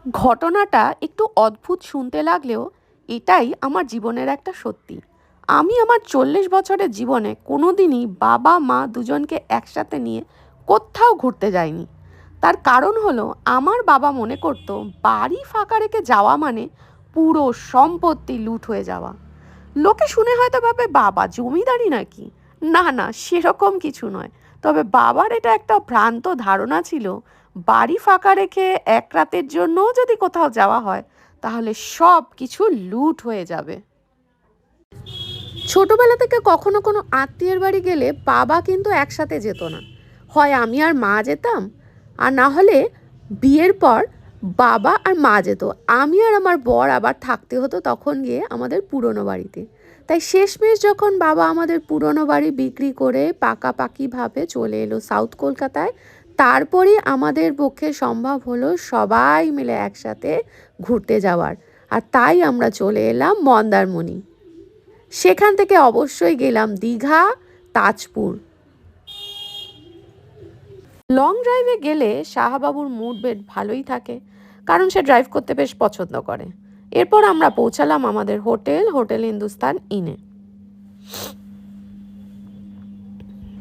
ঘটনাটা একটু অদ্ভুত শুনতে লাগলেও এটাই আমার জীবনের একটা সত্যি। আমি আমার 40 বছরের জীবনে কোনোদিনই বাবা মা দুজনকে একসাথে নিয়ে কোথাও ঘুরতে যাইনি। তার কারণ হলো আমার বাবা মনে করতো বাড়ি ফাঁকা রেখে যাওয়া মানে পুরো সম্পত্তি লুট হয়ে যাওয়া। লোকে শুনে হয়তো ভাবে বাবা জমিদারি নাকি। না না, সেরকম কিছু নয়। তবে বাবার এটা একটা ভ্রান্ত ধারণা ছিল, বাড়ি ফাঁকা রেখে এক রাতের জন্যও যদি কোথাও যাওয়া হয় তাহলে সব কিছু লুট হয়ে যাবে। ছোটবেলা থেকে কখনো কোনো আত্মীয়ের বাড়ি গেলে বাবা কিন্তু একসাথে যেত না। হয় আমি আর মা যেতাম, আর না হলে বিয়ের পর বাবা আর মা যেত। আমি আর আমার বর আবার থাকতে হতো তখন গিয়ে আমাদের পুরনো বাড়িতে। তাই শেষমেশ যখন বাবা আমাদের পুরনো বাড়ি বিক্রি করে পাকাপাকিভাবে চলে এলো সাউথ কলকাতায়, তারপরই আমাদের পক্ষে সম্ভব হলো সবাই মিলে একসাথে ঘুরতে যাওয়ার। আর তাই আমরা চলে এলাম মন্দারমণি। সেখান থেকে অবশ্যই গেলাম দীঘা, তাজপুর। লং ড্রাইভে গেলে শাহবাবুর মুড বেশ ভালোই থাকে, কারণ সে ড্রাইভ করতে বেশ পছন্দ করে। এরপর আমরা পৌঁছালাম আমাদের হোটেল হিন্দুস্তান ইনে।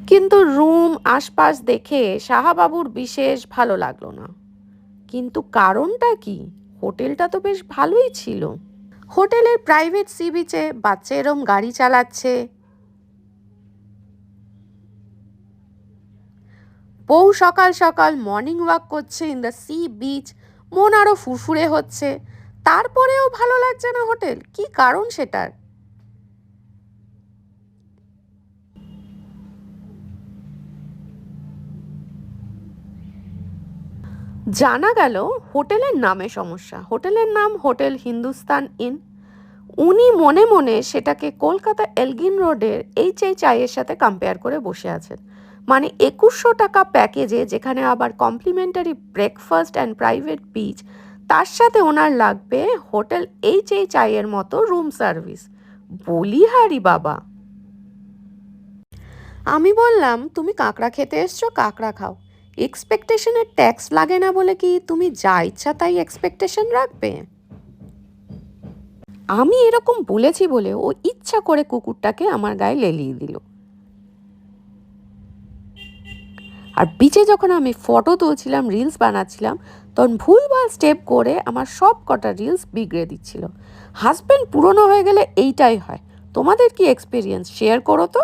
কিন্তু রুম আশপাশ দেখে শাহবাবুর বিশেষ ভালো লাগলো না। কিন্তু কারণটা কি? হোটেলটা তো বেশ ভালোই ছিল। হোটেলের প্রাইভেট সি বিচে বাচ্চা এরম গাড়ি চালাচ্ছে, বউ সকাল সকাল মর্নিং ওয়াক করছে ইন দ্য সি বিচ, মন আরো ফুরফুরে হচ্ছে। তারপরেও ভালো লাগছে না হোটেল, কি কারণ সেটার? জানা গেল হোটেলের নামে সমস্যা। হোটেলের নাম হোটেল হিন্দুস্তান ইন। উনি মনে মনে সেটাকে কলকাতা এলগিন রোডের HHI এর সাথে কম্পেয়ার করে বসে আছেন। মানে 2100 টাকা প্যাকেজে, যেখানে আবার complimentary breakfast and private beach, তার সাথে ওনার লাগবে হোটেল HHI এর মতো রুম সার্ভিস। বলিহারি বাবা! আমি বললাম, তুমি কাঁকড়া খেতে এসছো, কাঁকড়া খাও। এক্সপেকটেশনের ট্যাক্স লাগে না বলে কি তুমি যা ইচ্ছা তাই এক্সপেকটেশন রাখবে? আমি এরকম বলেছি বলে ও ইচ্ছা করে কুকুরটাকে আমার গায়ে লেলিয়ে দিল। আর বিচে যখন আমি ফটো তুলছিলাম, রিলস বানাচ্ছিলাম, তখন ভুলভাল স্টেপ করে আমার সব কটা রিলস বিগড়ে দিচ্ছিল। হাজব্যান্ড পুরনো হয়ে গেলে এইটাই হয়। তোমাদের কি এক্সপিরিয়েন্স শেয়ার করো তো।